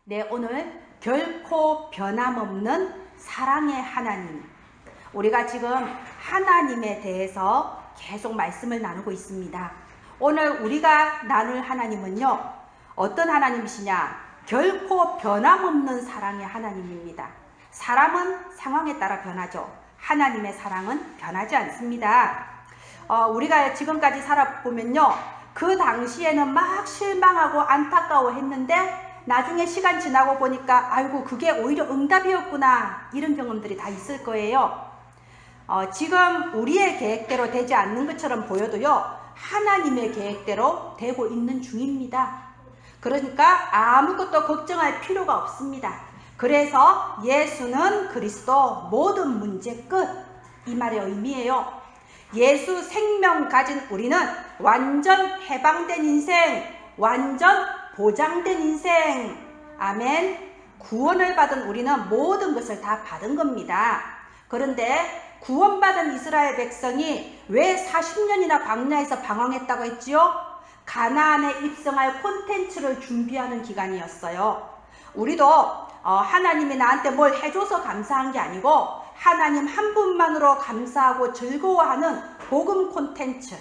네, 오늘 결코 변함없는 사랑의 하나님. 우리가 지금 하나님에 대해서 계속 말씀을 나누고 있습니다. 오늘 우리가 나눌 하나님은요, 어떤 하나님이시냐? 결코 변함없는 사랑의 하나님입니다. 사람은 상황에 따라 변하죠. 하나님의 사랑은 변하지 않습니다. 우리가 지금까지 살아보면요, 그 당시에는 막 실망하고 안타까워 했는데 나중에 시간 지나고 보니까 아이고 그게 오히려 응답이었구나, 이런 경험들이 다 있을 거예요. 지금 우리의 계획대로 되지 않는 것처럼 보여도요, 하나님의 계획대로 되고 있는 중입니다. 그러니까 아무것도 걱정할 필요가 없습니다. 그래서 예수는 그리스도, 모든 문제 끝, 이 말의 의미예요. 예수 생명 가진 우리는 완전 해방된 인생, 완전 보장된 인생, 아멘. 구원을 받은 우리는 모든 것을 다 받은 겁니다. 그런데 구원받은 이스라엘 백성이 왜 40년이나 광야에서 방황했다고 했지요? 가나안에 입성할 콘텐츠를 준비하는 기간이었어요. 우리도 하나님이 나한테 뭘 해줘서 감사한 게 아니고 하나님 한 분만으로 감사하고 즐거워하는 복음 콘텐츠,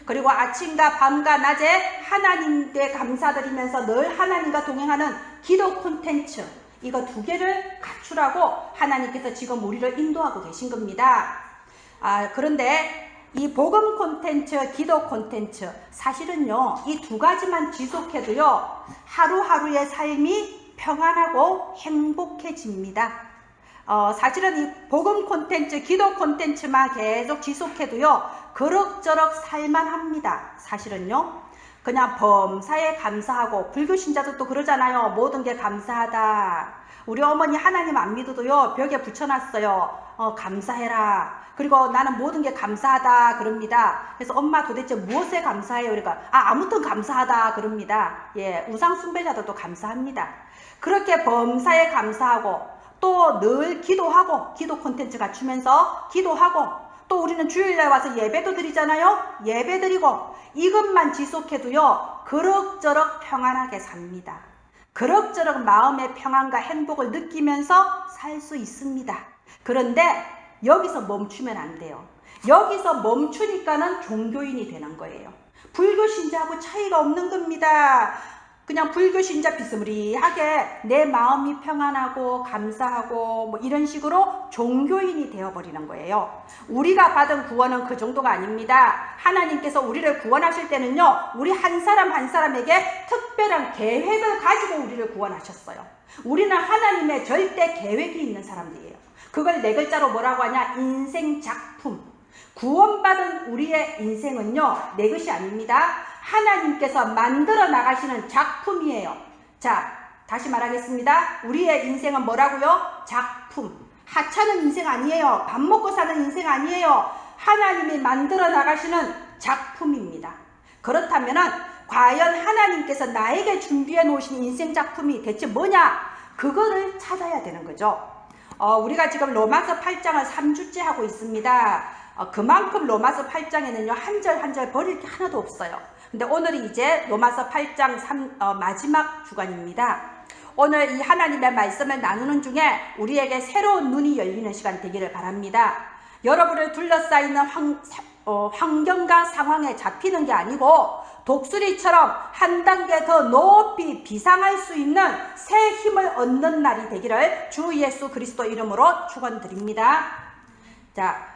그리고 아침과 밤과 낮에 하나님께 감사드리면서 늘 하나님과 동행하는 기도 콘텐츠, 이거 두 개를 갖추라고 하나님께서 지금 우리를 인도하고 계신 겁니다. 그런데 이 복음 콘텐츠, 기도 콘텐츠, 사실은요, 이 두 가지만 지속해도요, 하루하루의 삶이 평안하고 행복해집니다. 사실은 이 복음 콘텐츠, 기도 콘텐츠만 계속 지속해도요, 그럭저럭 살만합니다. 사실은요, 그냥 범사에 감사하고, 불교 신자들도 그러잖아요. 모든 게 감사하다. 우리 어머니 하나님 안 믿어도요, 벽에 붙여놨어요. 감사해라. 그리고 나는 모든 게 감사하다 그럽니다. 그래서 엄마 도대체 무엇에 감사해요? 그러니까 아무튼 감사하다 그럽니다. 예, 우상 숭배자들도 감사합니다. 그렇게 범사에 감사하고, 또 늘 기도하고, 기도 콘텐츠 갖추면서 기도하고, 또 우리는 주일날 와서 예배도 드리잖아요. 예배 드리고, 이것만 지속해도요, 그럭저럭 평안하게 삽니다. 그럭저럭 마음의 평안과 행복을 느끼면서 살 수 있습니다. 그런데 여기서 멈추면 안 돼요. 여기서 멈추니까는 종교인이 되는 거예요. 불교 신자하고 차이가 없는 겁니다. 그냥 불교 신자 비스무리하게 내 마음이 평안하고 감사하고 뭐 이런 식으로 종교인이 되어버리는 거예요. 우리가 받은 구원은 그 정도가 아닙니다. 하나님께서 우리를 구원하실 때는요, 우리 한 사람 한 사람에게 특별한 계획을 가지고 우리를 구원하셨어요. 우리는 하나님의 절대 계획이 있는 사람들이에요. 그걸 네 글자로 뭐라고 하냐? 인생 작품. 구원받은 우리의 인생은요, 내 것이 아닙니다. 하나님께서 만들어 나가시는 작품이에요. 자, 다시 말하겠습니다. 우리의 인생은 뭐라고요? 작품. 하찮은 인생 아니에요. 밥 먹고 사는 인생 아니에요. 하나님이 만들어 나가시는 작품입니다. 그렇다면은 과연 하나님께서 나에게 준비해 놓으신 인생 작품이 대체 뭐냐? 그거를 찾아야 되는 거죠. 우리가 지금 로마서 8장을 3주째 하고 있습니다. 그만큼 로마서 8장에는요, 한 절 한 절 버릴 게 하나도 없어요. 근데 오늘이 이제 로마서 8장 마지막 주간입니다. 오늘 이 하나님의 말씀을 나누는 중에 우리에게 새로운 눈이 열리는 시간 되기를 바랍니다. 여러분을 둘러싸이는 환경과 상황에 잡히는 게 아니고 독수리처럼 한 단계 더 높이 비상할 수 있는 새 힘을 얻는 날이 되기를 주 예수 그리스도 이름으로 축원드립니다. 자,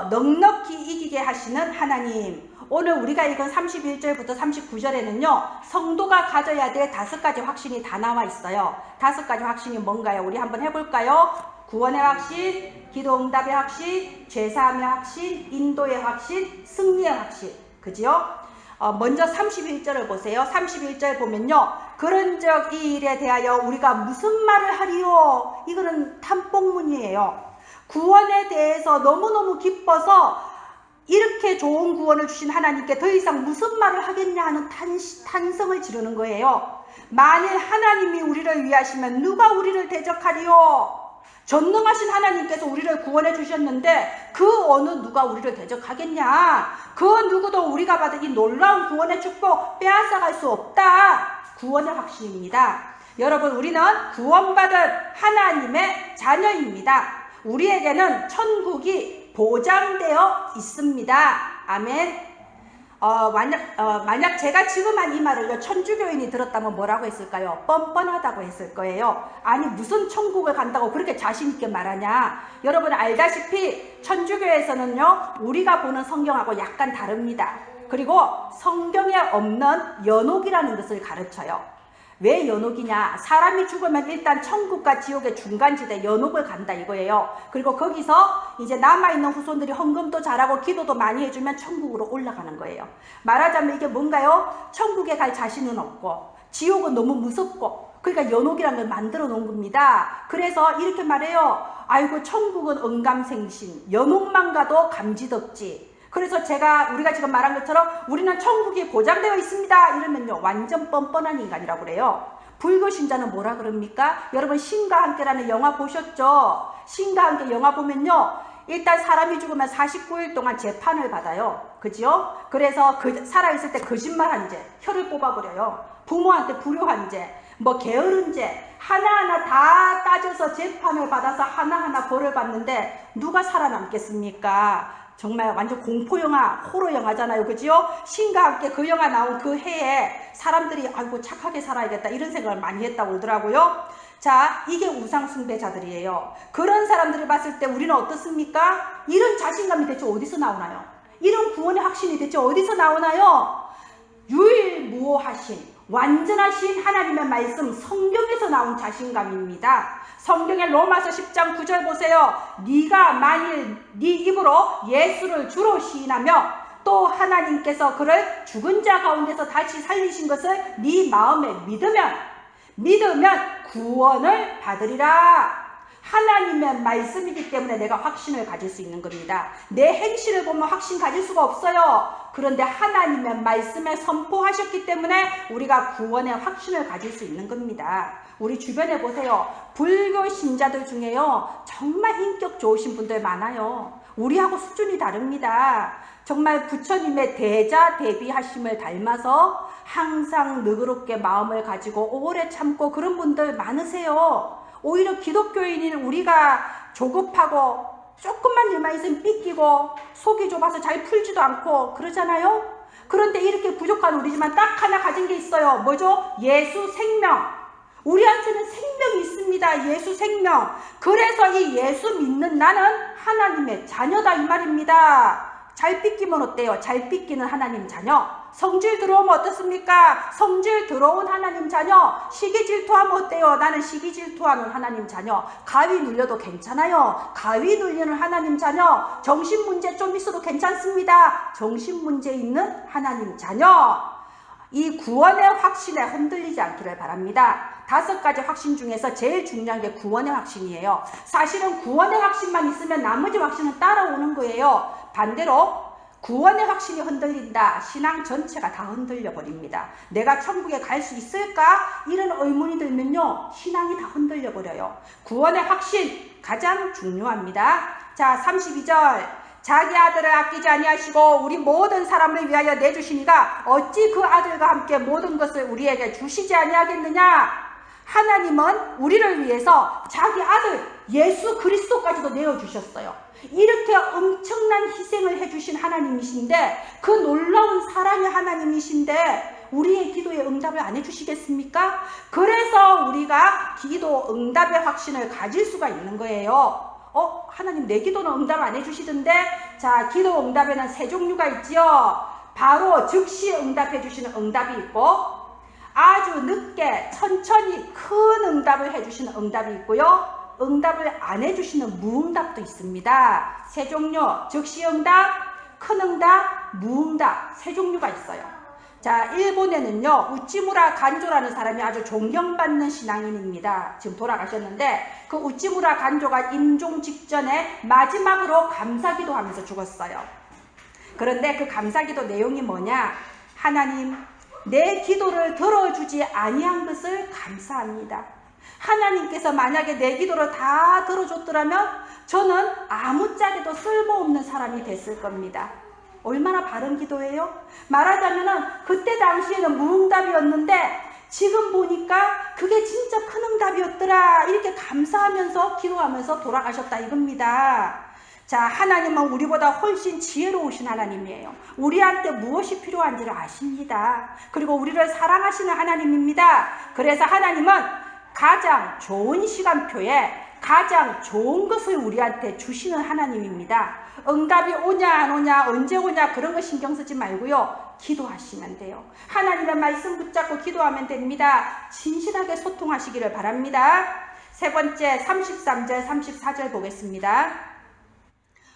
넉넉히 이기게 하시는 하나님, 오늘 우리가 읽은 31절부터 39절에는요, 성도가 가져야 될 5가지 확신이 다 나와 있어요. 5가지 확신이 뭔가요? 우리 한번 해볼까요? 구원의 확신, 기도응답의 확신, 죄사함의 확신, 인도의 확신, 승리의 확신. 그지요? 먼저 31절을 보세요. 31절 보면요, 그런즉 이 일에 대하여 우리가 무슨 말을 하리요? 이거는 탐복문이에요. 구원에 대해서 너무너무 기뻐서 이렇게 좋은 구원을 주신 하나님께 더 이상 무슨 말을 하겠냐 하는 탄성을 지르는 거예요. 만일 하나님이 우리를 위하시면 누가 우리를 대적하리요? 전능하신 하나님께서 우리를 구원해 주셨는데 그 어느 누가 우리를 대적하겠냐? 그 누구도 우리가 받은 이 놀라운 구원의 축복 빼앗아갈 수 없다. 구원의 확신입니다. 여러분, 우리는 구원받은 하나님의 자녀입니다. 우리에게는 천국이 보장되어 있습니다. 아멘. 만약 제가 지금 한 이 말을 천주교인이 들었다면 뭐라고 했을까요? 뻔뻔하다고 했을 거예요. 아니, 무슨 천국을 간다고 그렇게 자신있게 말하냐? 여러분 알다시피 천주교에서는요, 우리가 보는 성경하고 약간 다릅니다. 그리고 성경에 없는 연옥이라는 것을 가르쳐요. 왜 연옥이냐? 사람이 죽으면 일단 천국과 지옥의 중간지대 연옥을 간다 이거예요. 그리고 거기서 이제 남아있는 후손들이 헌금도 잘하고 기도도 많이 해주면 천국으로 올라가는 거예요. 말하자면 이게 뭔가요? 천국에 갈 자신은 없고 지옥은 너무 무섭고, 그러니까 연옥이라는 걸 만들어 놓은 겁니다. 그래서 이렇게 말해요. 아이고, 천국은 언감생신, 연옥만 가도 감지덕지. 그래서 우리가 지금 말한 것처럼 우리는 천국이 보장되어 있습니다 이러면요, 완전 뻔뻔한 인간이라고 그래요. 불교 신자는 뭐라 그럽니까? 여러분 신과 함께라는 영화 보셨죠? 신과 함께 영화 보면요, 일단 사람이 죽으면 49일 동안 재판을 받아요. 그죠? 그래서 살아있을 때 거짓말한 죄, 혀를 뽑아버려요. 부모한테 불효한 죄, 뭐 게으른 죄, 하나하나 다 따져서 재판을 받아서 하나하나 벌을 받는데 누가 살아남겠습니까? 정말 완전 공포영화, 호러영화잖아요. 그죠? 신과 함께 그 영화 나온 그 해에 사람들이 아이고 착하게 살아야겠다 이런 생각을 많이 했다고 그러더라고요. 자, 이게 우상숭배자들이에요. 그런 사람들을 봤을 때 우리는 어떻습니까? 이런 자신감이 대체 어디서 나오나요? 이런 구원의 확신이 대체 어디서 나오나요? 유일무오하신 완전하신 하나님의 말씀, 성경에서 나온 자신감입니다. 성경의 로마서 10장 9절 보세요. 네가 만일 네 입으로 예수를 주로 시인하며 또 하나님께서 그를 죽은 자 가운데서 다시 살리신 것을 네 마음에 믿으면 구원을 받으리라. 하나님의 말씀이기 때문에 내가 확신을 가질 수 있는 겁니다. 내 행실을 보면 확신 가질 수가 없어요. 그런데 하나님의 말씀에 선포하셨기 때문에 우리가 구원의 확신을 가질 수 있는 겁니다. 우리 주변에 보세요. 불교 신자들 중에요, 정말 인격 좋으신 분들 많아요. 우리하고 수준이 다릅니다. 정말 부처님의 대자대비하심을 닮아서 항상 너그럽게 마음을 가지고 오래 참고 그런 분들 많으세요. 오히려 기독교인인 우리가 조급하고 조금만 일만 있으면 삐끼고 속이 좁아서 잘 풀지도 않고 그러잖아요. 그런데 이렇게 부족한 우리지만 딱 하나 가진 게 있어요. 뭐죠? 예수 생명. 우리한테는 생명이 있습니다. 예수 생명. 그래서 이 예수 믿는 나는 하나님의 자녀다 이 말입니다. 잘 삐끼면 어때요? 잘 삐끼는 하나님 자녀. 성질 들어오면 어떻습니까? 성질 들어온 하나님 자녀. 시기 질투하면 어때요? 나는 시기 질투하는 하나님 자녀. 가위 눌려도 괜찮아요. 가위 눌리는 하나님 자녀. 정신문제 좀 있어도 괜찮습니다. 정신문제 있는 하나님 자녀. 이 구원의 확신에 흔들리지 않기를 바랍니다. 5가지 확신 중에서 제일 중요한 게 구원의 확신이에요. 사실은 구원의 확신만 있으면 나머지 확신은 따라오는 거예요. 반대로 구원의 확신이 흔들린다. 신앙 전체가 다 흔들려 버립니다. 내가 천국에 갈 수 있을까? 이런 의문이 들면요, 신앙이 다 흔들려 버려요. 구원의 확신 가장 중요합니다. 자, 32절. 자기 아들을 아끼지 아니하시고 우리 모든 사람을 위하여 내주시니가 어찌 그 아들과 함께 모든 것을 우리에게 주시지 아니하겠느냐? 하나님은 우리를 위해서 자기 아들 예수 그리스도까지도 내어주셨어요. 이렇게 엄청난 희생을 해주신 하나님이신데, 그 놀라운 사랑의 하나님이신데 우리의 기도에 응답을 안 해주시겠습니까? 그래서 우리가 기도 응답의 확신을 가질 수가 있는 거예요. 하나님 내 기도는 응답 안 해주시던데. 자, 기도 응답에는 3종류가 있지요. 바로 즉시 응답해 주시는 응답이 있고, 아주 늦게 천천히 큰 응답을 해주시는 응답이 있고요, 응답을 안 해주시는 무응답도 있습니다. 3종류, 즉시 응답, 큰 응답, 무응답, 3종류가 있어요. 자, 일본에는요, 우찌무라 간조라는 사람이 아주 존경받는 신앙인입니다. 지금 돌아가셨는데, 그 우찌무라 간조가 임종 직전에 마지막으로 감사기도 하면서 죽었어요. 그런데 그 감사기도 내용이 뭐냐? 하나님, 내 기도를 들어주지 아니한 것을 감사합니다. 하나님께서 만약에 내 기도를 다 들어줬더라면 저는 아무짝에도 쓸모없는 사람이 됐을 겁니다. 얼마나 바른 기도예요? 말하자면은 그때 당시에는 무응답이었는데 지금 보니까 그게 진짜 큰 응답이었더라. 이렇게 감사하면서 기도하면서 돌아가셨다 이겁니다. 자, 하나님은 우리보다 훨씬 지혜로우신 하나님이에요. 우리한테 무엇이 필요한지를 아십니다. 그리고 우리를 사랑하시는 하나님입니다. 그래서 하나님은 가장 좋은 시간표에 가장 좋은 것을 우리한테 주시는 하나님입니다. 응답이 오냐 안 오냐 언제 오냐 그런 거 신경 쓰지 말고요. 기도하시면 돼요. 하나님의 말씀 붙잡고 기도하면 됩니다. 진실하게 소통하시기를 바랍니다. 세 번째 33절 34절 보겠습니다.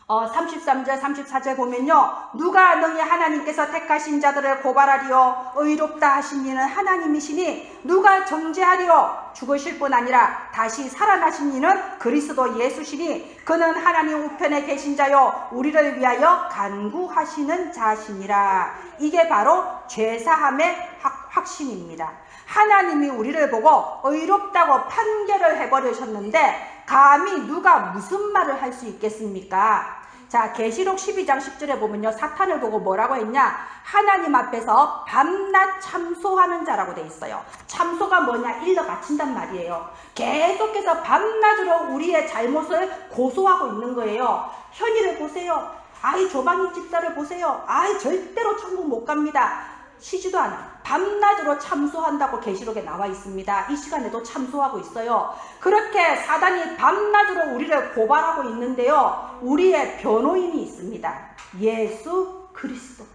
33절 34절 보면요. 누가 너희 하나님께서 택하신 자들을 고발하리요 의롭다 하신 이는 하나님이시니 누가 정죄하리요 죽으실 뿐 아니라 다시 살아나신 이는 그리스도 예수시니 그는 하나님 우편에 계신 자요 우리를 위하여 간구하시는 자시니라. 이게 바로 죄사함의 확신입니다. 하나님이 우리를 보고 의롭다고 판결을 해버리셨는데 감히 누가 무슨 말을 할 수 있겠습니까? 자, 계시록 12장 10절에 보면요. 사탄을 보고 뭐라고 했냐? 하나님 앞에서 밤낮 참소하는 자라고 돼 있어요. 참소가 뭐냐? 일러 바친단 말이에요. 계속해서 밤낮으로 우리의 잘못을 고소하고 있는 거예요. 현이를 보세요. 아이 조방이 집사를 보세요. 아이 절대로 천국 못 갑니다. 쉬지도 않아. 밤낮으로 참소한다고 계시록에 나와 있습니다. 이 시간에도 참소하고 있어요. 그렇게 사단이 밤낮으로 우리를 고발하고 있는데요. 우리의 변호인이 있습니다. 예수 그리스도.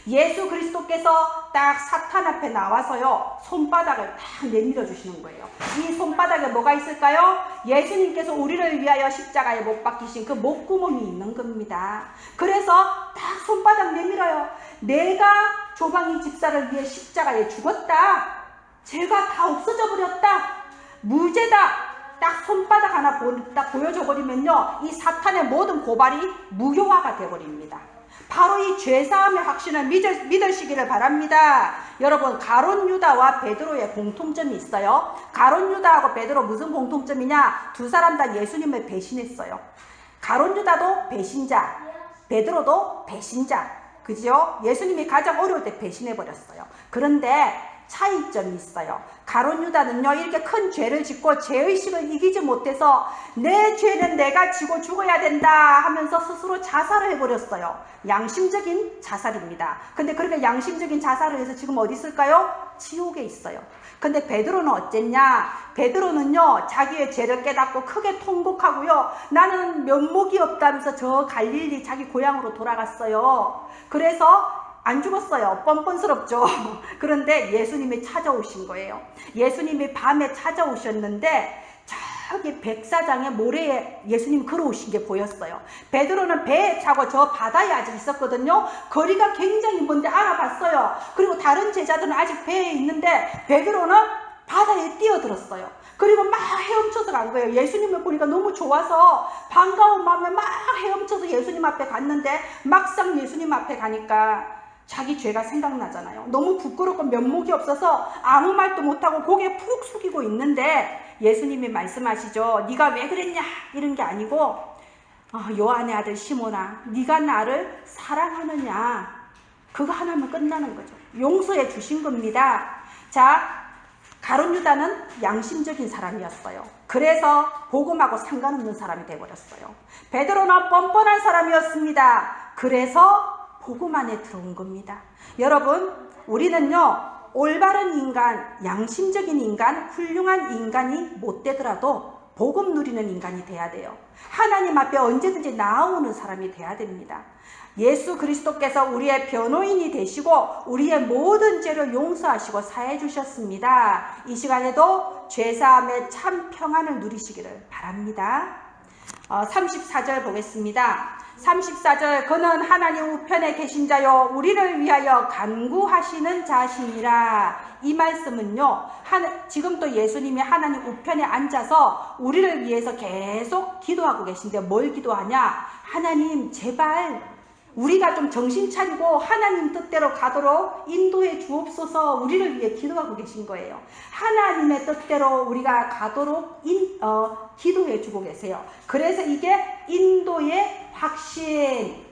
예수 그리스도께서 딱 사탄 앞에 나와서요. 손바닥을 딱 내밀어 주시는 거예요. 이 손바닥에 뭐가 있을까요? 예수님께서 우리를 위하여 십자가에 못 박히신 그 목구멍이 있는 겁니다. 그래서 딱 손바닥 내밀어요. 내가 조방이 집사를 위해 십자가에 죽었다. 죄가 다 없어져 버렸다. 무죄다. 딱 손바닥 하나 딱 보여줘 버리면요. 이 사탄의 모든 고발이 무효화가 되어버립니다. 바로 이 죄사함의 확신을 믿으시기를 바랍니다. 여러분, 가룟 유다와 베드로의 공통점이 있어요. 가룟 유다하고 베드로 무슨 공통점이냐? 두 사람 다 예수님을 배신했어요. 가룟 유다도 배신자, 베드로도 배신자. 그죠? 예수님이 가장 어려울 때 배신해버렸어요. 그런데 차이점이 있어요. 가룟 유다는요, 이렇게 큰 죄를 짓고 죄의식을 이기지 못해서 내 죄는 내가 지고 죽어야 된다 하면서 스스로 자살을 해버렸어요. 양심적인 자살입니다. 근데 그렇게 양심적인 자살을 해서 지금 어디 있을까요? 지옥에 있어요. 근데 베드로는 어쨌냐? 베드로는요, 자기의 죄를 깨닫고 크게 통곡하고요, 나는 면목이 없다면서 저 갈릴리 자기 고향으로 돌아갔어요. 그래서 안 죽었어요. 뻔뻔스럽죠. 그런데 예수님이 찾아오신 거예요. 예수님이 밤에 찾아오셨는데 저기 백사장의 모래에 예수님 걸어오신 게 보였어요. 베드로는 배에 차고 저 바다에 아직 있었거든요. 거리가 굉장히 먼데 알아봤어요. 그리고 다른 제자들은 아직 배에 있는데 베드로는 바다에 뛰어들었어요. 그리고 막 헤엄쳐서 간 거예요. 예수님을 보니까 너무 좋아서 반가운 마음에 막 헤엄쳐서 예수님 앞에 갔는데 막상 예수님 앞에 가니까 자기 죄가 생각나잖아요. 너무 부끄럽고 면목이 없어서 아무 말도 못하고 고개 푹 숙이고 있는데 예수님이 말씀하시죠. 네가 왜 그랬냐? 이런 게 아니고 요한의 아들 시몬아, 네가 나를 사랑하느냐? 그거 하나면 끝나는 거죠. 용서해 주신 겁니다. 자, 가룟 유다는 양심적인 사람이었어요. 그래서 복음하고 상관없는 사람이 되어버렸어요. 베드로는 뻔뻔한 사람이었습니다. 그래서 복음 안에 들어온 겁니다. 여러분, 우리는요, 올바른 인간, 양심적인 인간, 훌륭한 인간이 못 되더라도 복음 누리는 인간이 돼야 돼요. 하나님 앞에 언제든지 나아오는 사람이 돼야 됩니다. 예수 그리스도께서 우리의 변호인이 되시고 우리의 모든 죄를 용서하시고 사해 주셨습니다. 이 시간에도 죄사함의 참 평안을 누리시기를 바랍니다. 34절 보겠습니다. 34절, 그는 하나님 우편에 계신 자요 우리를 위하여 간구하시는 자시니라. 이 말씀은요, 지금 또 예수님이 하나님 우편에 앉아서 우리를 위해서 계속 기도하고 계신데 뭘 기도하냐? 하나님 제발 우리가 좀 정신 차리고 하나님 뜻대로 가도록 인도해 주옵소서. 우리를 위해 기도하고 계신 거예요. 하나님의 뜻대로 우리가 가도록 기도해 주고 계세요. 그래서 이게 인도의 확신.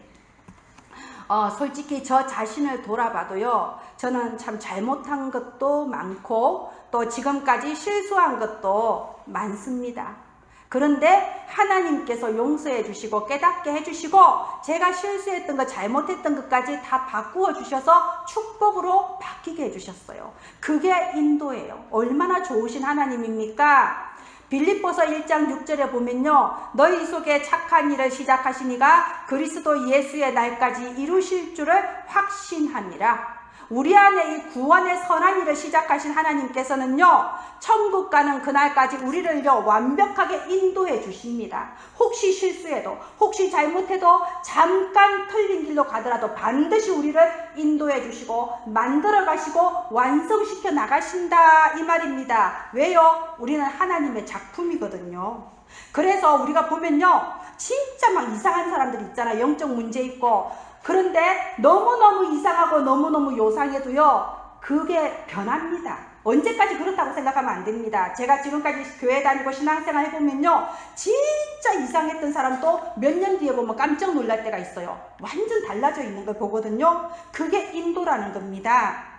솔직히 저 자신을 돌아봐도요, 저는 참 잘못한 것도 많고 또 지금까지 실수한 것도 많습니다. 그런데 하나님께서 용서해 주시고 깨닫게 해주시고 제가 실수했던 것, 잘못했던 것까지 다 바꾸어 주셔서 축복으로 바뀌게 해주셨어요. 그게 인도예요. 얼마나 좋으신 하나님입니까? 빌립보서 1장 6절에 보면요, 너희 속에 착한 일을 시작하시니가 그리스도 예수의 날까지 이루실 줄을 확신함이라. 우리 안에 이 구원의 선한 일을 시작하신 하나님께서는요, 천국 가는 그날까지 우리를요 완벽하게 인도해 주십니다. 혹시 실수해도, 혹시 잘못해도, 잠깐 틀린 길로 가더라도 반드시 우리를 인도해 주시고 만들어 가시고 완성시켜 나가신다 이 말입니다. 왜요? 우리는 하나님의 작품이거든요. 그래서 우리가 보면요, 진짜 막 이상한 사람들 있잖아. 영적 문제 있고. 그런데 너무너무 이상하고 너무너무 요상해도요, 그게 변합니다. 언제까지 그렇다고 생각하면 안 됩니다. 제가 지금까지 교회 다니고 신앙생활 해보면요, 진짜 이상했던 사람도 몇 년 뒤에 보면 깜짝 놀랄 때가 있어요. 완전 달라져 있는 걸 보거든요. 그게 인도라는 겁니다.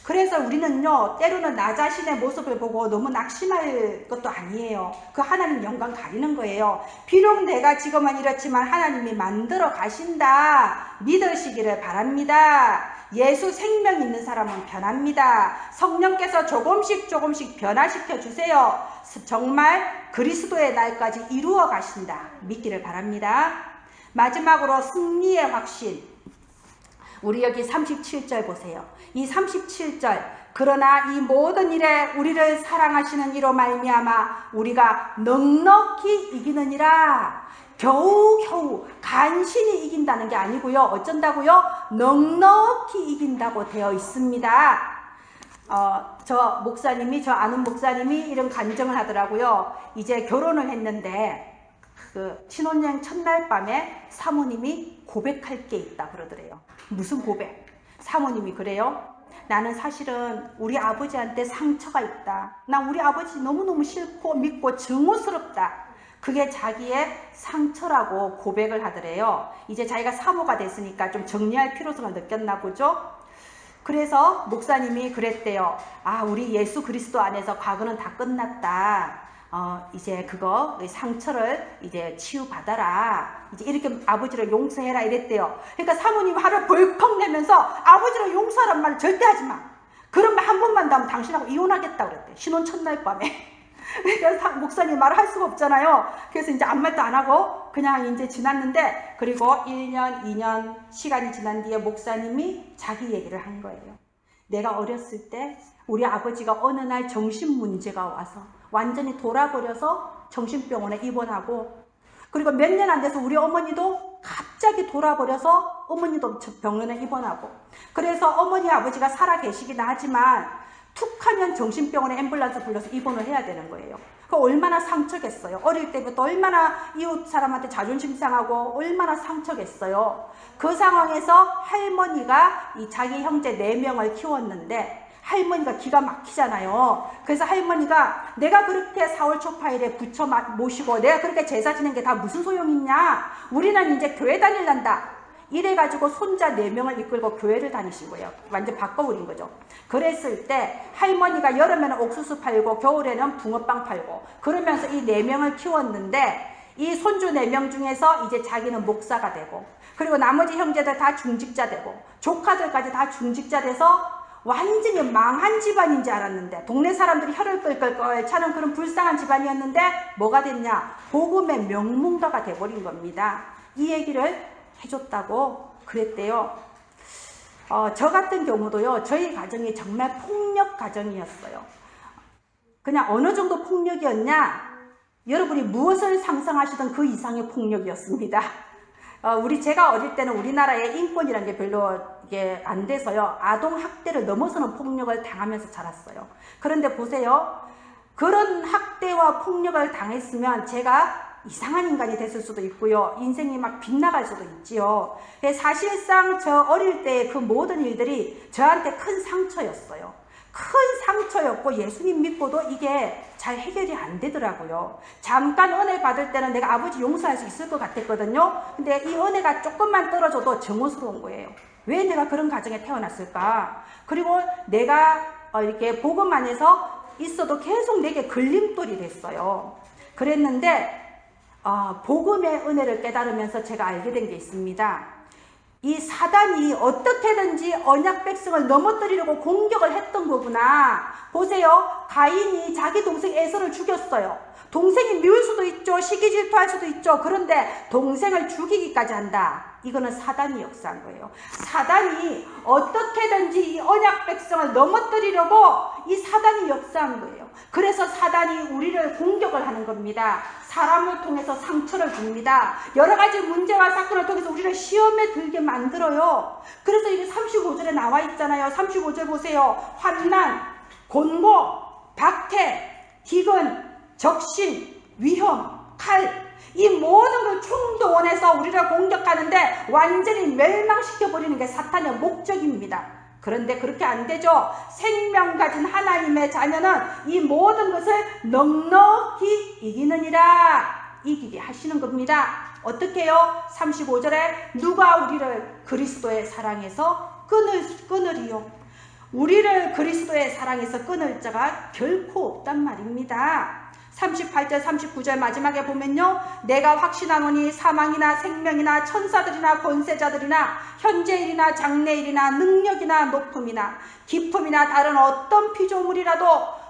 그래서 우리는요, 때로는 나 자신의 모습을 보고 너무 낙심할 것도 아니에요. 그 하나님 영광 가리는 거예요. 비록 내가 지금은 이렇지만 하나님이 만들어 가신다 믿으시기를 바랍니다. 예수 생명 있는 사람은 변합니다. 성령께서 조금씩 변화시켜 주세요. 정말 그리스도의 날까지 이루어 가신다 믿기를 바랍니다. 마지막으로 승리의 확신. 우리 여기 37절 보세요. 이 37절, 그러나 이 모든 일에 우리를 사랑하시는 이로 말미암아 우리가 넉넉히 이기느니라. 겨우겨우 간신히 이긴다는 게 아니고요, 어쩐다고요? 넉넉히 이긴다고 되어 있습니다. 저 아는 목사님이 이런 간증을 하더라고요. 이제 결혼을 했는데 그 신혼여행 첫날 밤에 사모님이 고백할 게 있다 그러더래요. 무슨 고백? 사모님이 그래요. 나는 사실은 우리 아버지한테 상처가 있다. 나 우리 아버지 너무너무 싫고 믿고 증오스럽다. 그게 자기의 상처라고 고백을 하더래요. 이제 자기가 사모가 됐으니까 좀 정리할 필요성을 느꼈나 보죠. 그래서 목사님이 그랬대요. 우리 예수 그리스도 안에서 과거는 다 끝났다. 이제 그거 상처를 이제 치유받아라. 이제 이렇게 아버지를 용서해라 이랬대요. 그러니까 사모님 화를 벌컥 내면서 아버지를 용서하란 말을 절대 하지 마. 그런 말 한 번만 더 하면 당신하고 이혼하겠다 그랬대. 신혼 첫날 밤에. 그러니까 목사님 말을 할 수가 없잖아요. 그래서 이제 아무 말도 안 하고 그냥 이제 지났는데, 그리고 1년, 2년 시간이 지난 뒤에 목사님이 자기 얘기를 한 거예요. 내가 어렸을 때 우리 아버지가 어느 날 정신 문제가 와서 완전히 돌아버려서 정신병원에 입원하고, 그리고 몇 년 안 돼서 우리 어머니도 갑자기 돌아버려서 어머니도 병원에 입원하고, 그래서 어머니 아버지가 살아 계시긴 하지만 툭하면 정신병원에 앰뷸런스 불러서 입원을 해야 되는 거예요. 그 얼마나 상처겠어요. 어릴 때부터 얼마나 이웃 사람한테 자존심 상하고 얼마나 상처겠어요. 그 상황에서 할머니가 자기 형제 4명을 키웠는데 할머니가 기가 막히잖아요. 그래서 할머니가 내가 그렇게 4월 초파일에 부처 모시고 내가 그렇게 제사 지낸 게 다 무슨 소용이 있냐. 우리는 이제 교회 다닐란다. 이래가지고 손자 4명을 이끌고 교회를 다니신 거예요. 완전 바꿔버린 거죠. 그랬을 때 할머니가 여름에는 옥수수 팔고 겨울에는 붕어빵 팔고 그러면서 이 4명을 키웠는데, 이 손주 4명 중에서 이제 자기는 목사가 되고, 그리고 나머지 형제들 다 중직자 되고, 조카들까지 다 중직자 돼서 완전히 망한 집안인 줄 알았는데, 동네 사람들이 혀를 끌끌끌 차는 그런 불쌍한 집안이었는데 뭐가 됐냐? 복음의 명문가가 돼버린 겁니다. 이 얘기를 해줬다고 그랬대요. 저 같은 경우도요, 저희 가정이 정말 폭력 가정이었어요. 그냥 어느 정도 폭력이었냐? 여러분이 무엇을 상상하시던 그 이상의 폭력이었습니다. 제가 어릴 때는 우리나라에 인권이라는 게 별로 이게 안 돼서요, 아동 학대를 넘어서는 폭력을 당하면서 자랐어요. 그런데 보세요, 그런 학대와 폭력을 당했으면 제가 이상한 인간이 됐을 수도 있고요, 인생이 막 빗나갈 수도 있지요. 사실상 저 어릴 때 그 모든 일들이 저한테 큰 상처였어요. 큰 상처였고 예수님 믿고도 이게 잘 해결이 안 되더라고요. 잠깐 은혜 받을 때는 내가 아버지 용서할 수 있을 것 같았거든요. 근데 이 은혜가 조금만 떨어져도 정오스러운 거예요. 왜 내가 그런 가정에 태어났을까? 그리고 내가 이렇게 복음 안에서 있어도 계속 내게 걸림돌이 됐어요. 그랬는데 복음의 은혜를 깨달으면서 제가 알게 된 게 있습니다. 이 사단이 어떻게든지 언약 백성을 넘어뜨리려고 공격을 했던 거구나. 보세요. 가인이 자기 동생 에서를 죽였어요. 동생이 미울 수도 있죠. 시기 질투할 수도 있죠. 그런데 동생을 죽이기까지 한다. 이거는 사단이 역사한 거예요. 사단이 어떻게든지 이 언약 백성을 넘어뜨리려고 이 사단이 역사한 거예요. 그래서 사단이 우리를 공격을 하는 겁니다. 사람을 통해서 상처를 줍니다. 여러 가지 문제와 사건을 통해서 우리를 시험에 들게 만들어요. 그래서 이게 35절에 나와 있잖아요. 35절 보세요. 환난, 곤고, 박해, 기근, 적신, 위험, 칼, 이 모든 걸 충동원해서 우리를 공격하는데 완전히 멸망시켜버리는 게 사탄의 목적입니다. 그런데 그렇게 안 되죠. 생명 가진 하나님의 자녀는 이 모든 것을 넉넉히 이기느니라. 이기게 하시는 겁니다. 어떻게 해요? 35절에 누가 우리를 그리스도의 사랑에서 끊으리요? 우리를 그리스도의 사랑에서 끊을 자가 결코 없단 말입니다. 38절 39절 마지막에 보면요. 내가 확신하노니 사망이나 생명이나 천사들이나 권세자들이나 현재일이나 장래일이나 능력이나 높음이나 깊음이나 다른 어떤 피조물이라도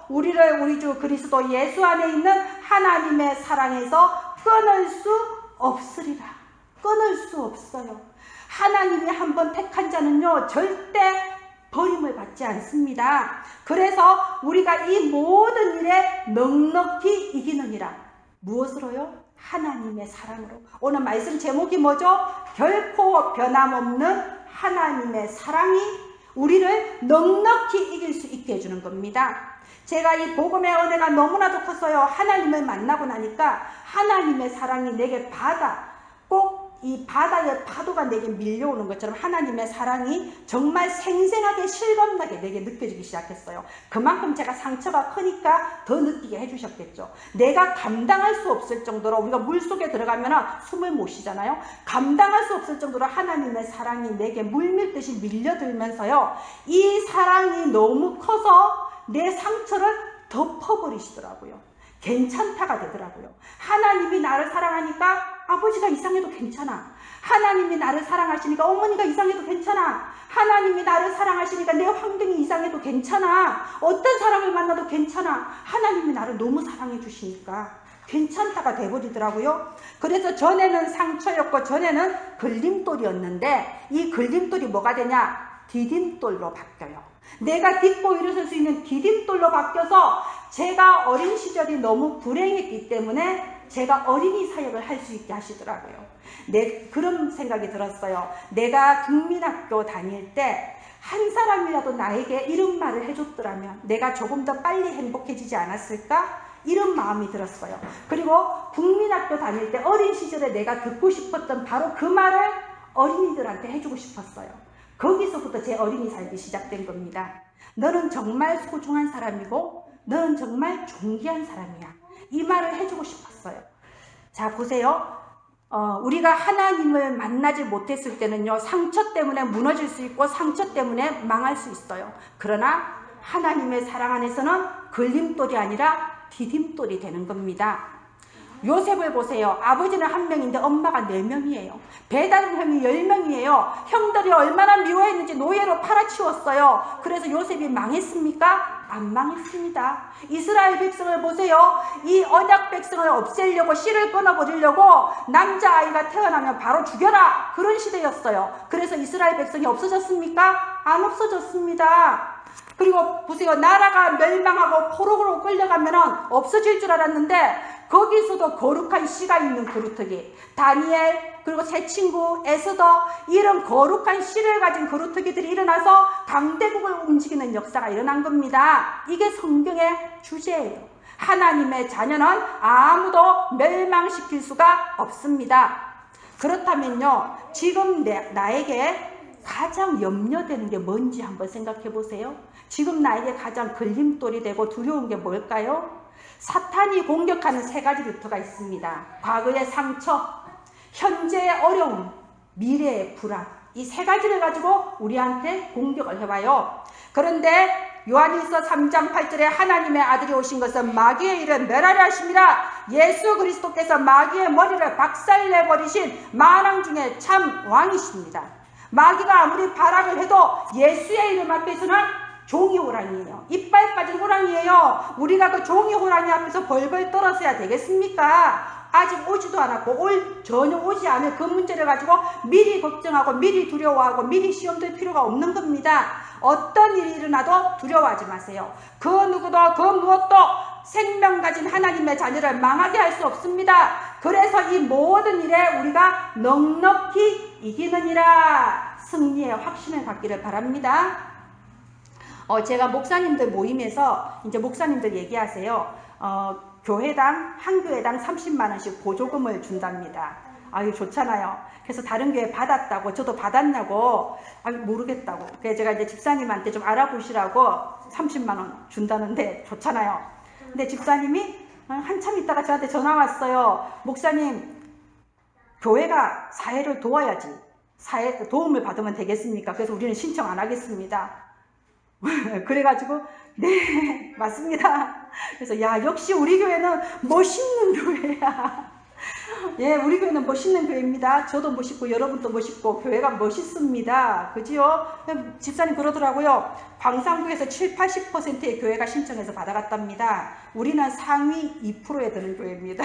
우리를 우리 주 그리스도 예수 안에 있는 하나님의 사랑에서 끊을 수 없으리라. 끊을 수 없어요. 하나님이 한번 택한 자는요. 절대 버림을 받지 않습니다. 그래서 우리가 이 모든 일에 넉넉히 이기느니라. 무엇으로요? 하나님의 사랑으로. 오늘 말씀 제목이 뭐죠? 결코 변함없는 하나님의 사랑이 우리를 넉넉히 이길 수 있게 해주는 겁니다. 제가 이 복음의 은혜가 너무나도 컸어요. 하나님을 만나고 나니까 하나님의 사랑이 내게 꼭 이 바다의 파도가 내게 밀려오는 것처럼 하나님의 사랑이 정말 생생하게 실감나게 내게 느껴지기 시작했어요. 그만큼 제가 상처가 크니까 더 느끼게 해주셨겠죠. 내가 감당할 수 없을 정도로, 우리가 물속에 들어가면 숨을 못 쉬잖아요. 감당할 수 없을 정도로 하나님의 사랑이 내게 물밀듯이 밀려들면서요. 이 사랑이 너무 커서 내 상처를 덮어버리시더라고요. 괜찮다가 되더라고요. 하나님이 나를 사랑하니까 아버지가 이상해도 괜찮아. 하나님이 나를 사랑하시니까 어머니가 이상해도 괜찮아. 하나님이 나를 사랑하시니까 내 환경이 이상해도 괜찮아. 어떤 사람을 만나도 괜찮아. 하나님이 나를 너무 사랑해 주시니까 괜찮다가 돼버리더라고요. 그래서 전에는 상처였고 전에는 걸림돌이었는데 이 걸림돌이 뭐가 되냐? 디딤돌로 바뀌어요. 내가 딛고 일어설 수 있는 디딤돌로 바뀌어서 제가 어린 시절이 너무 불행했기 때문에 제가 어린이 사역을 할 수 있게 하시더라고요. 그런 생각이 들었어요. 내가 국민학교 다닐 때 한 사람이라도 나에게 이런 말을 해줬더라면 내가 조금 더 빨리 행복해지지 않았을까? 이런 마음이 들었어요. 그리고 국민학교 다닐 때 어린 시절에 내가 듣고 싶었던 바로 그 말을 어린이들한테 해주고 싶었어요. 거기서부터 제 어린이 살기 시작된 겁니다. 너는 정말 소중한 사람이고 너는 정말 존귀한 사람이야. 이 말을 해주고 싶었어요. 자, 보세요. 우리가 하나님을 만나지 못했을 때는요. 상처 때문에 무너질 수 있고 상처 때문에 망할 수 있어요. 그러나 하나님의 사랑 안에서는 걸림돌이 아니라 디딤돌이 되는 겁니다. 요셉을 보세요. 아버지는 1명인데 엄마가 4명이에요. 배다른 형이 10명이에요. 형들이 얼마나 미워했는지 노예로 팔아치웠어요. 그래서 요셉이 망했습니까? 안 망했습니다. 이스라엘 백성을 보세요. 이 언약 백성을 없애려고 씨를 끊어버리려고 남자아이가 태어나면 바로 죽여라. 그런 시대였어요. 그래서 이스라엘 백성이 없어졌습니까? 안 없어졌습니다. 그리고 보세요. 나라가 멸망하고 포로로 끌려가면 없어질 줄 알았는데 거기서도 거룩한 씨가 있는 그루터기, 다니엘, 그리고 새 친구 에스더, 이런 거룩한 씨를 가진 그루터기들이 일어나서 강대국을 움직이는 역사가 일어난 겁니다. 이게 성경의 주제예요. 하나님의 자녀는 아무도 멸망시킬 수가 없습니다. 그렇다면요, 지금 나에게 가장 염려되는 게 뭔지 한번 생각해 보세요. 지금 나에게 가장 걸림돌이 되고 두려운 게 뭘까요? 사탄이 공격하는 세 가지 루트가 있습니다. 과거의 상처, 현재의 어려움, 미래의 불안. 이 세 가지를 가지고 우리한테 공격을 해와요. 그런데 요한일서 3장 8절에 하나님의 아들이 오신 것은 마귀의 일을 멸하려 하심이라. 예수 그리스도께서 마귀의 머리를 박살내버리신 만왕 중에 참 왕이십니다. 마귀가 아무리 발악을 해도 예수의 이름 앞에서는 종이 호랑이에요. 이빨 빠진 호랑이에요. 우리가 그 종이 호랑이 앞에서 벌벌 떨어서야 되겠습니까? 아직 오지도 않았고 전혀 오지 않을 그 문제를 가지고 미리 걱정하고 미리 두려워하고 미리 시험될 필요가 없는 겁니다. 어떤 일이 일어나도 두려워하지 마세요. 그 누구도 그 무엇도 생명 가진 하나님의 자녀를 망하게 할 수 없습니다. 그래서 이 모든 일에 우리가 넉넉히 이기느니라 승리의 확신을 갖기를 바랍니다. 제가 목사님들 모임에서 이제 목사님들 얘기하세요. 교회당 한 교회당 30만 원씩 보조금을 준답니다. 아유 좋잖아요. 그래서 다른 교회 받았다고 저도 받았냐고 모르겠다고. 그래서 제가 이제 집사님한테 좀 알아보시라고 30만 원 준다는데 좋잖아요. 근데 집사님이 한참 있다가 저한테 전화 왔어요. 목사님 교회가 사회를 도와야지 사회 도움을 받으면 되겠습니까? 그래서 우리는 신청 안 하겠습니다. 그래가지고 네 맞습니다. 그래서 야 역시 우리 교회는 멋있는 교회야. 예, 우리 교회는 멋있는 교회입니다. 저도 멋있고 여러분도 멋있고 교회가 멋있습니다. 그지요? 집사님 그러더라고요. 광산구에서 70-80%의 교회가 신청해서 받아갔답니다. 우리는 상위 2%에 드는 교회입니다.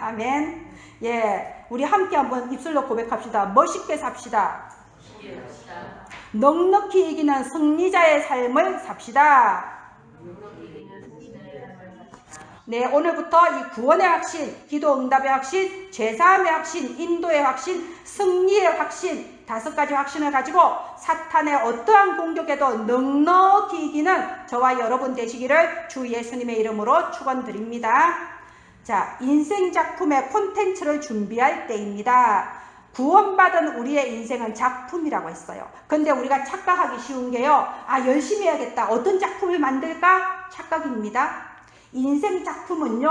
아멘. 예, 우리 함께 한번 입술로 고백합시다. 멋있게 삽시다. 넉넉히 이기는 승리자의 삶을 삽시다. 네, 오늘부터 이 구원의 확신, 기도 응답의 확신, 죄사함의 확신, 인도의 확신, 승리의 확신 5가지 확신을 가지고 사탄의 어떠한 공격에도 넉넉히 이기는 저와 여러분 되시기를 주 예수님의 이름으로 축원드립니다. 자, 인생 작품의 콘텐츠를 준비할 때입니다. 구원받은 우리의 인생은 작품이라고 했어요. 근데 우리가 착각하기 쉬운 게요. 열심히 해야겠다. 어떤 작품을 만들까? 착각입니다. 인생 작품은요,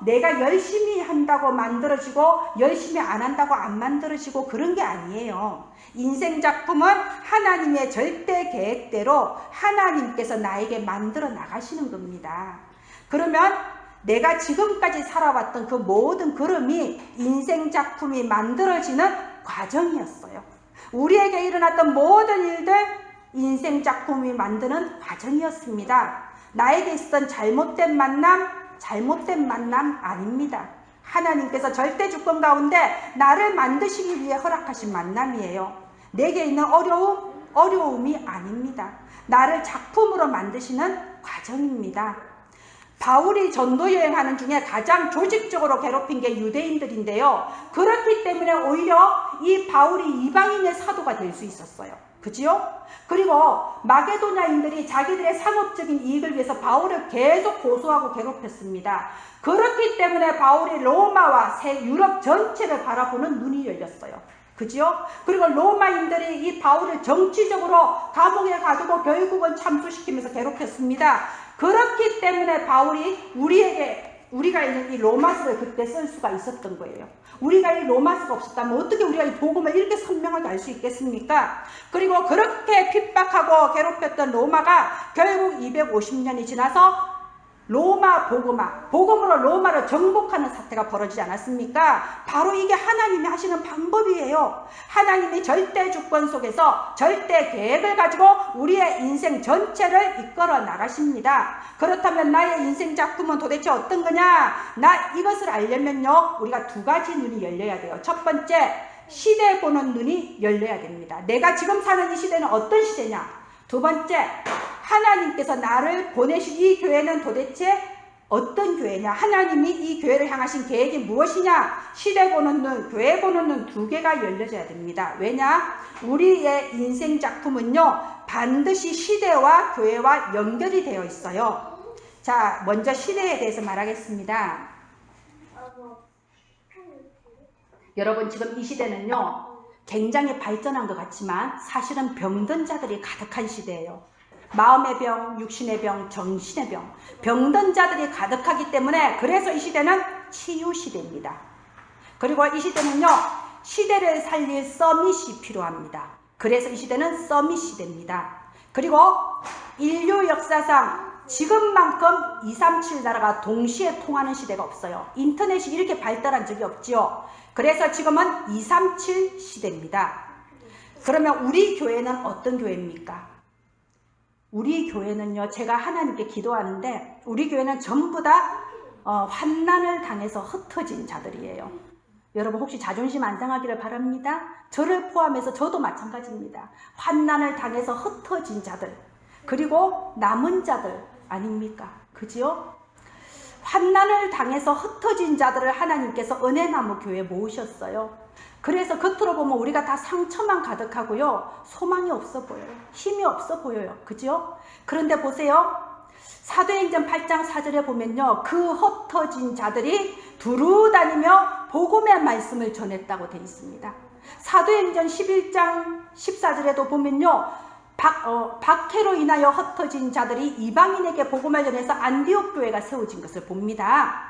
내가 열심히 한다고 만들어지고 열심히 안 한다고 안 만들어지고 그런 게 아니에요. 인생 작품은 하나님의 절대 계획대로 하나님께서 나에게 만들어 나가시는 겁니다. 그러면 내가 지금까지 살아왔던 그 모든 걸음이 인생 작품이 만들어지는 과정이었어요. 우리에게 일어났던 모든 일들 인생 작품이 만드는 과정이었습니다. 나에게 있었던 잘못된 만남 아닙니다. 하나님께서 절대 주권 가운데 나를 만드시기 위해 허락하신 만남이에요. 내게 있는 어려움이 아닙니다. 나를 작품으로 만드시는 과정입니다. 바울이 전도 여행하는 중에 가장 조직적으로 괴롭힌 게 유대인들인데요. 그렇기 때문에 오히려 이 바울이 이방인의 사도가 될 수 있었어요. 그지요? 그리고 마게도냐인들이 자기들의 상업적인 이익을 위해서 바울을 계속 고소하고 괴롭혔습니다. 그렇기 때문에 바울이 로마와 유럽 전체를 바라보는 눈이 열렸어요. 그지요? 그리고 로마인들이 이 바울을 정치적으로 감옥에 가두고 결국은 참수시키면서 괴롭혔습니다. 그렇기 때문에 바울이 우리가 있는 이 로마서를 그때 쓸 수가 있었던 거예요. 우리가 이 로마서가 없었다면 어떻게 우리가 이 복음을 이렇게 선명하게 알 수 있겠습니까? 그리고 그렇게 핍박하고 괴롭혔던 로마가 결국 250년이 지나서 복음으로 로마를 정복하는 사태가 벌어지지 않았습니까? 바로 이게 하나님이 하시는 방법이에요. 하나님이 절대 주권 속에서 절대 계획을 가지고 우리의 인생 전체를 이끌어 나가십니다. 그렇다면 나의 인생 작품은 도대체 어떤 거냐? 이것을 알려면요, 우리가 2가지 눈이 열려야 돼요. 첫 번째, 시대 보는 눈이 열려야 됩니다. 내가 지금 사는 이 시대는 어떤 시대냐? 2번째, 하나님께서 나를 보내신 이 교회는 도대체 어떤 교회냐? 하나님이 이 교회를 향하신 계획이 무엇이냐? 시대 보는 눈, 교회 보는 눈 2개가 열려져야 됩니다. 왜냐? 우리의 인생 작품은요, 반드시 시대와 교회와 연결이 되어 있어요. 자, 먼저 시대에 대해서 말하겠습니다. 여러분, 지금 이 시대는요, 굉장히 발전한 것 같지만 사실은 병든 자들이 가득한 시대예요. 마음의 병, 육신의 병, 정신의 병, 병든 자들이 가득하기 때문에 그래서 이 시대는 치유 시대입니다. 그리고 이 시대는요, 시대를 살릴 서밋이 필요합니다. 그래서 이 시대는 서밋 시대입니다. 그리고 인류 역사상 지금만큼 237 나라가 동시에 통하는 시대가 없어요. 인터넷이 이렇게 발달한 적이 없지요. 그래서 지금은 237 시대입니다. 그러면 우리 교회는 어떤 교회입니까? 우리 교회는요, 제가 하나님께 기도하는데 우리 교회는 전부 다 환난을 당해서 흩어진 자들이에요. 여러분 혹시 자존심 안 상하기를 바랍니다. 저를 포함해서 저도 마찬가지입니다. 환난을 당해서 흩어진 자들, 그리고 남은 자들 아닙니까? 그지요? 환난을 당해서 흩어진 자들을 하나님께서 은혜나무 교회에 모으셨어요. 그래서 겉으로 보면 우리가 다 상처만 가득하고요, 소망이 없어 보여요. 힘이 없어 보여요. 그죠? 그런데 보세요. 사도행전 8장 4절에 보면요, 그 흩어진 자들이 두루 다니며 복음의 말씀을 전했다고 되어 있습니다. 사도행전 11장 14절에도 보면요, 박해로 인하여 흩어진 자들이 이방인에게 복음을 전해서 안디옥 교회가 세워진 것을 봅니다.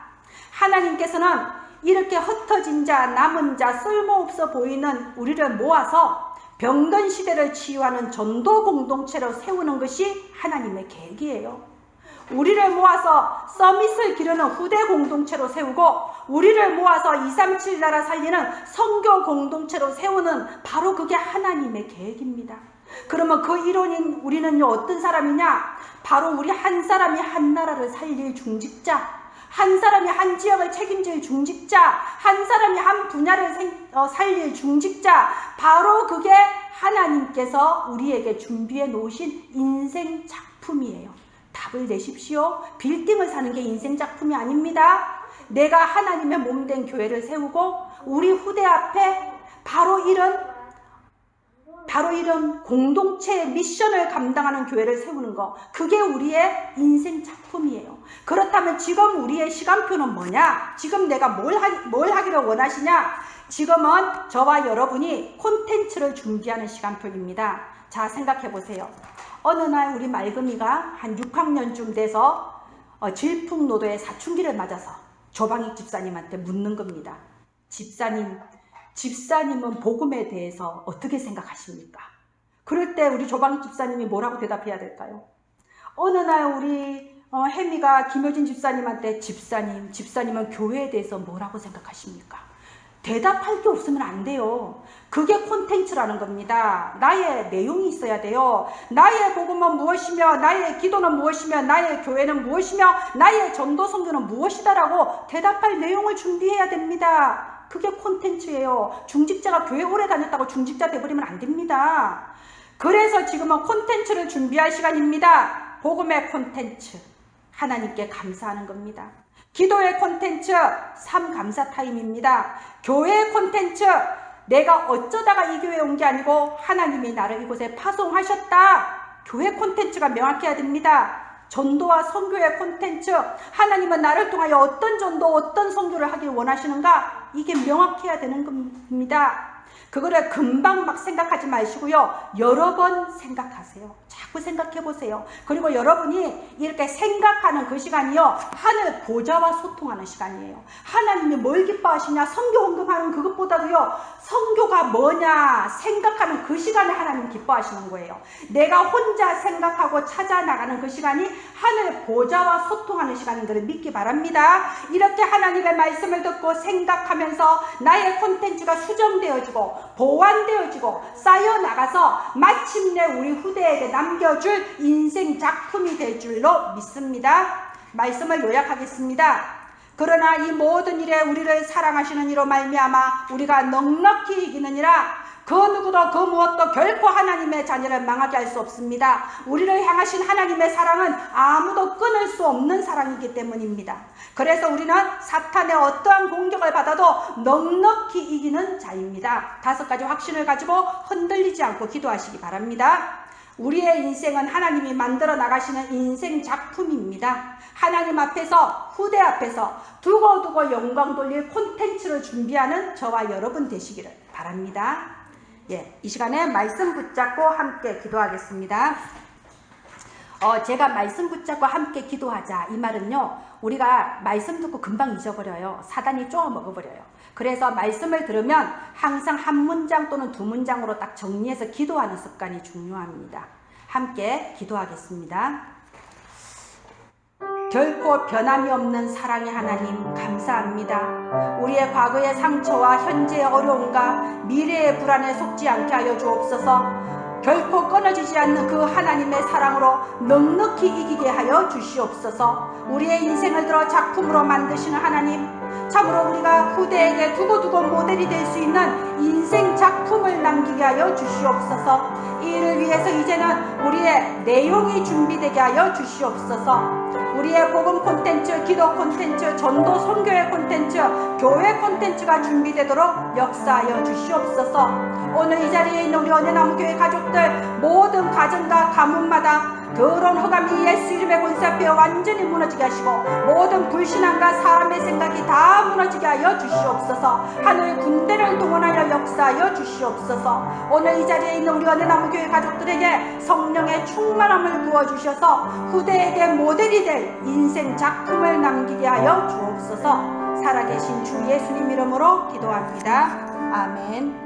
하나님께서는 이렇게 흩어진 자, 남은 자, 쓸모없어 보이는 우리를 모아서 병든 시대를 치유하는 전도 공동체로 세우는 것이 하나님의 계획이에요. 우리를 모아서 서밋을 기르는 후대 공동체로 세우고, 우리를 모아서 237 나라 살리는 선교 공동체로 세우는 바로 그게 하나님의 계획입니다. 그러면 그 이론인 우리는요, 어떤 사람이냐? 바로 우리 한 사람이 한 나라를 살릴 중직자, 한 사람이 한 지역을 책임질 중직자, 한 사람이 한 분야를 살릴 중직자, 바로 그게 하나님께서 우리에게 준비해 놓으신 인생 작품이에요. 답을 내십시오. 빌딩을 사는 게 인생 작품이 아닙니다. 내가 하나님의 몸된 교회를 세우고 우리 후대 앞에 바로 이런 공동체의 미션을 감당하는 교회를 세우는 거, 그게 우리의 인생 작품이에요. 그렇다면 지금 우리의 시간표는 뭐냐? 지금 내가 뭘 하기를 원하시냐? 지금은 저와 여러분이 콘텐츠를 준비하는 시간표입니다. 자, 생각해 보세요. 어느 날 우리 말금이가 한 6학년쯤 돼서 질풍노도의 사춘기를 맞아서 조방익 집사님한테 묻는 겁니다. 집사님은 복음에 대해서 어떻게 생각하십니까? 그럴 때 우리 조방익 집사님이 뭐라고 대답해야 될까요? 어느 날 우리 혜미가 김효진 집사님한테 집사님은 교회에 대해서 뭐라고 생각하십니까? 대답할 게 없으면 안 돼요. 그게 콘텐츠라는 겁니다. 나의 내용이 있어야 돼요. 나의 복음은 무엇이며, 나의 기도는 무엇이며, 나의 교회는 무엇이며, 나의 전도 선교는 무엇이다라고 대답할 내용을 준비해야 됩니다. 그게 콘텐츠예요. 중직자가 교회 오래 다녔다고 중직자 돼버리면 안 됩니다. 그래서 지금은 콘텐츠를 준비할 시간입니다. 복음의 콘텐츠, 하나님께 감사하는 겁니다. 기도의 콘텐츠, 삶 감사 타임입니다. 교회의 콘텐츠, 내가 어쩌다가 이 교회에 온 게 아니고 하나님이 나를 이곳에 파송하셨다. 교회 콘텐츠가 명확해야 됩니다. 전도와 선교의 콘텐츠, 하나님은 나를 통하여 어떤 전도, 어떤 선교를 하길 원하시는가, 이게 명확해야 되는 겁니다. 그거를 금방 막 생각하지 마시고요, 여러 번 생각하세요. 자꾸 생각해 보세요. 그리고 여러분이 이렇게 생각하는 그 시간이요, 하늘 보좌와 소통하는 시간이에요. 하나님이 뭘 기뻐하시냐, 선교 헌금하는 그것보다도요, 선교가 뭐냐 생각하는 그 시간에 하나님 기뻐하시는 거예요. 내가 혼자 생각하고 찾아 나가는 그 시간이 하늘 보좌와 소통하는 시간인 것을 믿기 바랍니다. 이렇게 하나님의 말씀을 듣고 생각하면서 나의 콘텐츠가 수정되어지고 보완되어지고 쌓여나가서 마침내 우리 후대에게 남겨줄 인생 작품이 될 줄로 믿습니다. 말씀을 요약하겠습니다. 그러나 이 모든 일에 우리를 사랑하시는 이로 말미암아 우리가 넉넉히 이기느니라. 그 누구도 그 무엇도 결코 하나님의 자녀를 망하게 할 수 없습니다. 우리를 향하신 하나님의 사랑은 아무도 끊을 수 없는 사랑이기 때문입니다. 그래서 우리는 사탄의 어떠한 공격을 받아도 넉넉히 이기는 자입니다. 5가지 확신을 가지고 흔들리지 않고 기도하시기 바랍니다. 우리의 인생은 하나님이 만들어 나가시는 인생 작품입니다. 하나님 앞에서, 후대 앞에서 두고두고 영광 돌릴 콘텐츠를 준비하는 저와 여러분 되시기를 바랍니다. 이 시간에 말씀 붙잡고 함께 기도하겠습니다. 제가 말씀 붙잡고 함께 기도하자 이 말은요, 우리가 말씀 듣고 금방 잊어버려요. 사단이 쪼아 먹어버려요. 그래서 말씀을 들으면 항상 한 문장 또는 두 문장으로 딱 정리해서 기도하는 습관이 중요합니다. 함께 기도하겠습니다. 결코 변함이 없는 사랑의 하나님, 감사합니다. 우리의 과거의 상처와 현재의 어려움과 미래의 불안에 속지 않게 하여 주옵소서. 결코 끊어지지 않는 그 하나님의 사랑으로 넉넉히 이기게 하여 주시옵소서. 우리의 인생을 들어 작품으로 만드시는 하나님, 참으로 우리가 후대에게 두고두고 모델이 될 수 있는 인생 작품을 남기게 하여 주시옵소서. 이 일을 위해서 이제는 우리의 내용이 준비되게 하여 주시옵소서. 우리의 복음 콘텐츠, 기도 콘텐츠, 전도 선교회 콘텐츠, 교회 콘텐츠가 준비되도록 역사하여 주시옵소서. 오늘 이 자리에 있는 우리 은혜나무교회 가족들 모든 가정과 가문마다 더러운 허감이 예수 이름의 권세 앞에 완전히 무너지게 하시고 모든 불신앙과 사람의 생각이 다 무너지게 하여 주시옵소서. 하늘 군대를 동원하여 역사하여 주시옵소서. 오늘 이 자리에 있는 우리 은혜나무교회 가족들에게 성령의 충만함을 부어주셔서 후대에게 모델이 될 인생 작품을 남기게 하여 주옵소서. 살아계신 주 예수님 이름으로 기도합니다. 아멘.